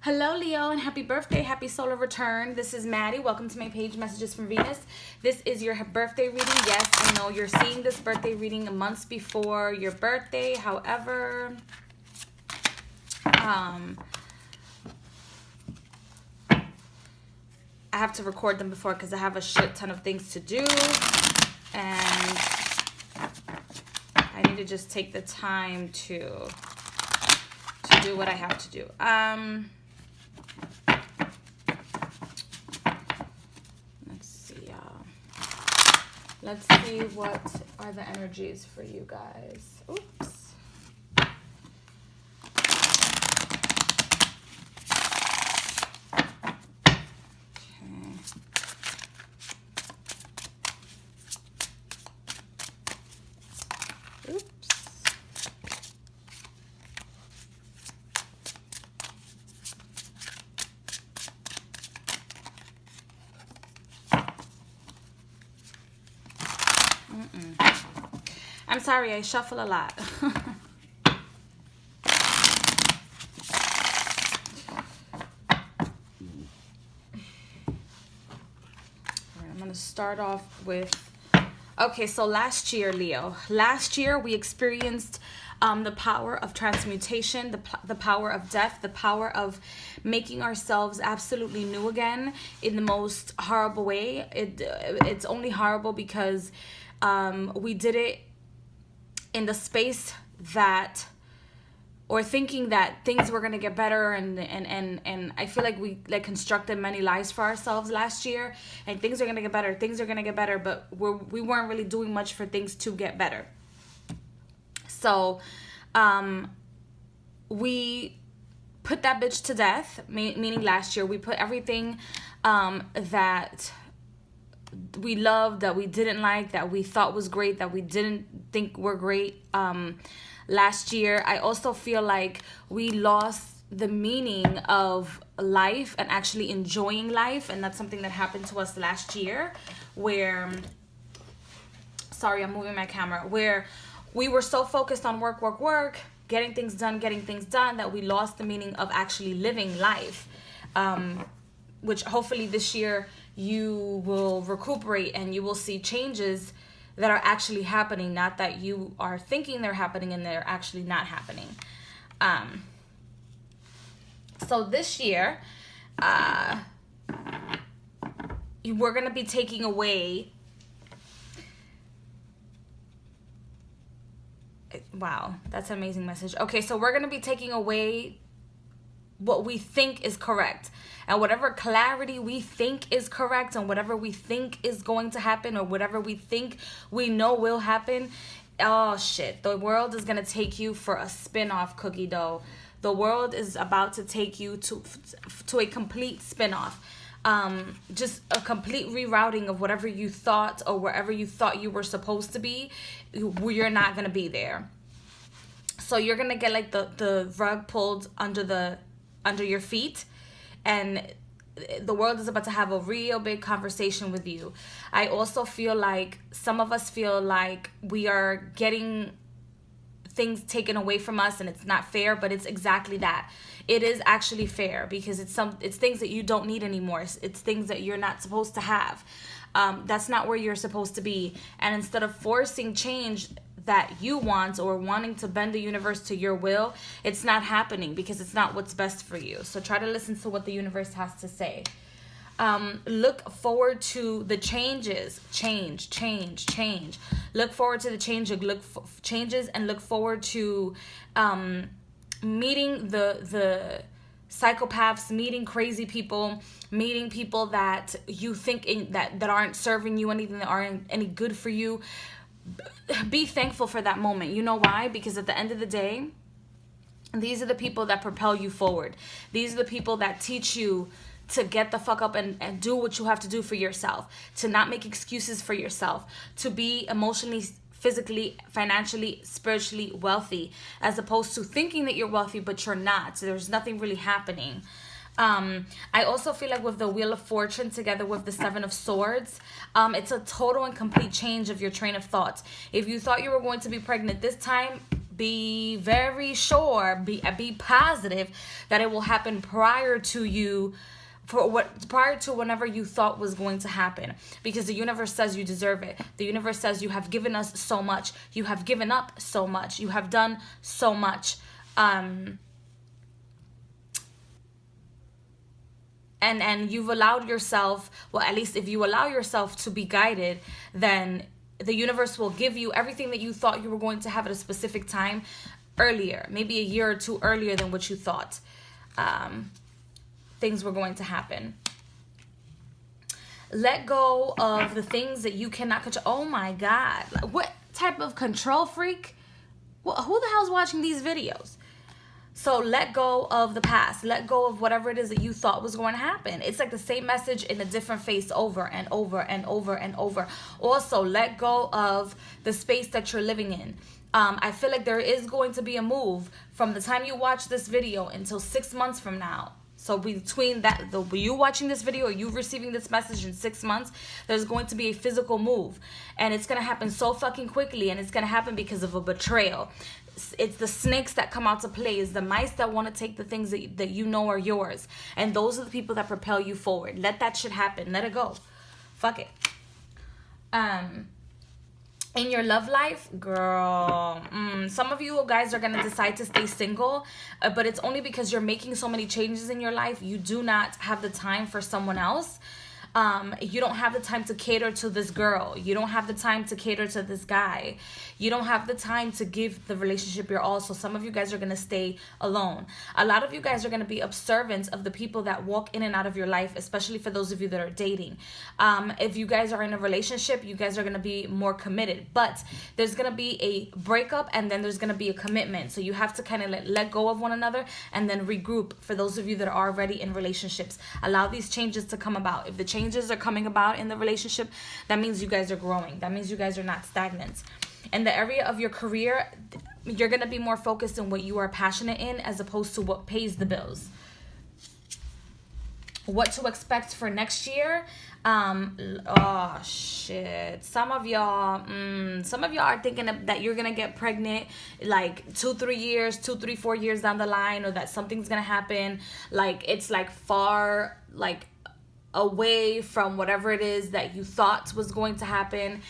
Hello, Leo, and happy birthday. Happy solar return. This is Maddie. Welcome to my page, Messages from Venus. This is your birthday reading. Yes, I know you're seeing this birthday reading months before your birthday. However, I have to record them before because I have a shit ton of things to do. And I need to just take the time to do what I have to do. Let's see what are the energies for you guys. Oops. Okay. Oops. I'm sorry, I shuffle a lot. I'm going to start off with, okay, so last year, Leo. Last year, we experienced the power of transmutation, the power of death, the power of making ourselves absolutely new again in the most horrible way. It's only horrible because we did it in the space that, or thinking that things were gonna get better, and I feel like we constructed many lies for ourselves last year, and things are gonna get better, but we weren't really doing much for things to get better. So we put that bitch to death, meaning last year we put everything that we loved, that we didn't like, that we thought was great, that we didn't think were great last year. I also feel like we lost the meaning of life and actually enjoying life, and that's something that happened to us last year where, sorry, I'm moving my camera, where we were so focused on work, getting things done, that we lost the meaning of actually living life, which hopefully this year you will recuperate and you will see changes that are actually happening, not that you are thinking they're happening and they're actually not happening. So this year, we're going to be taking away, wow, that's an amazing message. Okay, so we're going to be taking away what we think is correct, and whatever clarity we think is correct, and whatever we think is going to happen, or whatever we think we know will happen, oh shit, the world is going to take you for a spin-off, cookie dough. The world is about to take you to a complete spin-off, just a complete rerouting of whatever you thought, or wherever you thought you were supposed to be. You're not going to be there. So you're going to get like the rug pulled under your feet, and the world is about to have a real big conversation with you. I also feel like some of us feel like we are getting things taken away from us, and it's not fair, but it's exactly that. It is actually fair, because it's things that you don't need anymore. It's things that you're not supposed to have. That's not where you're supposed to be. And instead of forcing change that you want, or wanting to bend the universe to your will, it's not happening, because it's not what's best for you. So try to listen to what the universe has to say. Look forward to the changes. Change. Look forward to the changes, and look forward to meeting the psychopaths, meeting crazy people, meeting people that you think that aren't serving you anything, that aren't any good for you. Be thankful for that moment. You know why? Because at the end of the day, these are the people that propel you forward. These are the people that teach you to get the fuck up and do what you have to do for yourself, to not make excuses for yourself, to be emotionally, physically, financially, spiritually wealthy, as opposed to thinking that you're wealthy but you're not. So there's nothing really happening. I also feel like with the Wheel of Fortune together with the Seven of Swords, it's a total and complete change of your train of thought. If you thought you were going to be pregnant this time, be very sure, be positive that it will happen prior to whenever you thought was going to happen, because the universe says you deserve it. The universe says you have given us so much, you have given up so much, you have done so much, and you've allowed yourself, well, at least if you allow yourself to be guided, then the universe will give you everything that you thought you were going to have at a specific time earlier, maybe a year or two earlier than what you thought things were going to happen. Let go of the things that you cannot control. Oh my God. What type of control freak? Well, who the hell's watching these videos? So let go of the past. Let go of whatever it is that you thought was going to happen. It's like the same message in a different face over and over and over and over. Also, let go of the space that you're living in. I feel like there is going to be a move from the time you watch this video until 6 months from now. So between that, you watching this video or you receiving this message in 6 months, there's going to be a physical move. And it's going to happen so fucking quickly. And it's going to happen because of a betrayal. It's the snakes that come out to play. It's the mice that want to take the things that you know are yours. And those are the people that propel you forward. Let that shit happen. Let it go. Fuck it. In your love life, girl, some of you guys are going to decide to stay single, but it's only because you're making so many changes in your life. You do not have the time for someone else. You don't have the time to cater to this girl. You don't have the time to cater to this guy. You don't have the time to give the relationship your all. So some of you guys are going to stay alone. A lot of you guys are going to be observant of the people that walk in and out of your life, especially for those of you that are dating. If you guys are in a relationship, you guys are going to be more committed. But there's going to be a breakup and then there's going to be a commitment. So you have to kind of let go of one another and then regroup. For those of you that are already in relationships, allow these changes to come about. If the changes are coming about in the relationship, that means you guys are growing. That means you guys are not stagnant. In the area of your career, you're going to be more focused on what you are passionate in as opposed to what pays the bills. What to expect for next year? Oh shit. Some of y'all are thinking that you're gonna get pregnant like 2-3 years, 2-3-4 years down the line, or that something's gonna happen. Like it's like far like away from whatever it is that you thought was going to happen.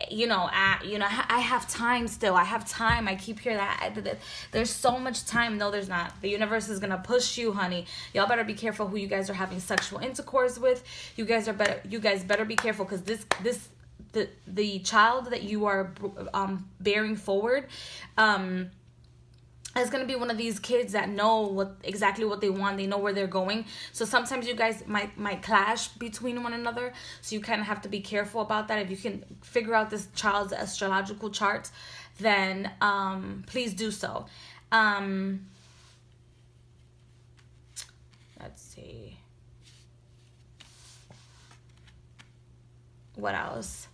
I have time still. I have time. I keep hearing that. There's so much time. No, there's not. The universe is gonna push you, honey. Y'all better be careful who you guys are having sexual intercourse with. You guys better be careful, because the child that you are bearing forward is going to be one of these kids that know exactly what they want. They know where they're going. So sometimes you guys might clash between one another. So you kind of have to be careful about that. If you can figure out this child's astrological chart, then please do so. Let's see. What else?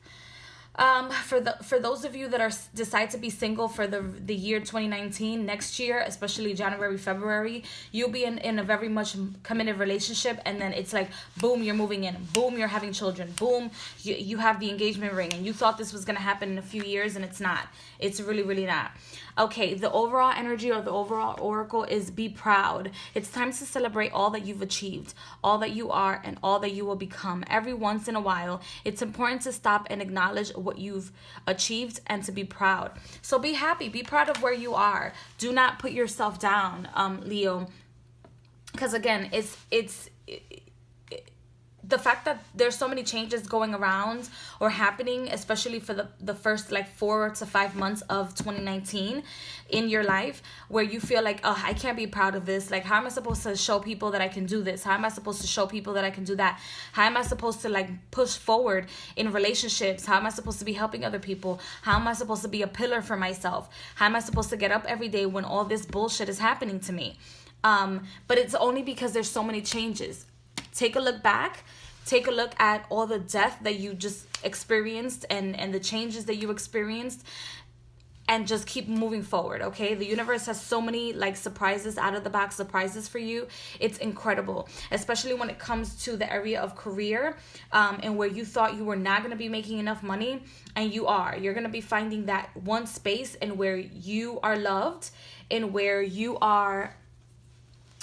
For those of you that decide to be single for the year 2019, next year, especially January, February, you'll be in a very much committed relationship, and then it's like boom, you're moving in, boom, you're having children, boom, you have the engagement ring, and you thought this was gonna happen in a few years, and it's not. It's really, really not. Okay, the overall energy or the overall oracle is be proud. It's time to celebrate all that you've achieved, all that you are, and all that you will become. Every once in a while, it's important to stop and acknowledge what you've achieved and to be proud. So be happy, be proud of where you are. Do not put yourself down, Leo, because again, it's the fact that there's so many changes going around or happening, especially for the first like 4 to 5 months of 2019 in your life, where you feel like, oh, I can't be proud of this. Like, how am I supposed to show people that I can do this? How am I supposed to show people that I can do that? How am I supposed to like push forward in relationships? How am I supposed to be helping other people? How am I supposed to be a pillar for myself? How am I supposed to get up every day when all this bullshit is happening to me? But it's only because there's so many changes. Take a look back. Take a look at all the death that you just experienced and the changes that you experienced. and just keep moving forward. Okay, the universe has so many like surprises, out of the box surprises for you. It's incredible, especially when it comes to the area of career, and where you thought you were not going to be making enough money, and you're going to be finding that one space and where you are loved and where you are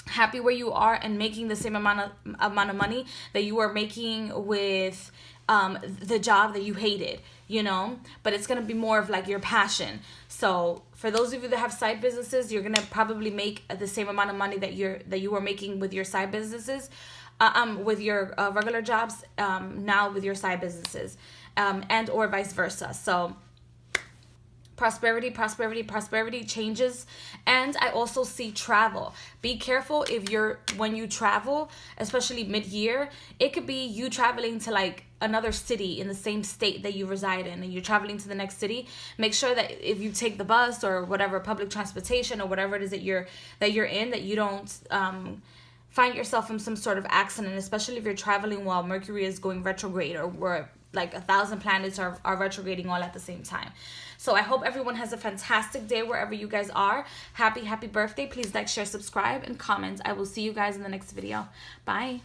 happy where you are and making the same amount of money that you were making with the job that you hated, you know. But it's gonna be more of like your passion. So for those of you that have side businesses, you're gonna probably make the same amount of money that you were making with your side businesses, with your regular jobs, now with your side businesses, and or vice versa. So prosperity changes. And I also see travel. Be careful when you travel, especially mid-year. It could be you traveling to like another city in the same state that you reside in, and you're traveling to the next city. Make sure that if you take the bus or whatever, public transportation or whatever it is that you're in, that you don't find yourself in some sort of accident, especially if you're traveling while Mercury is going retrograde, or where like 1,000 planets are retrograding all at the same time. So I hope everyone has a fantastic day wherever you guys are. Happy birthday. Please like, share, subscribe, and comment. I will see you guys in the next video. Bye.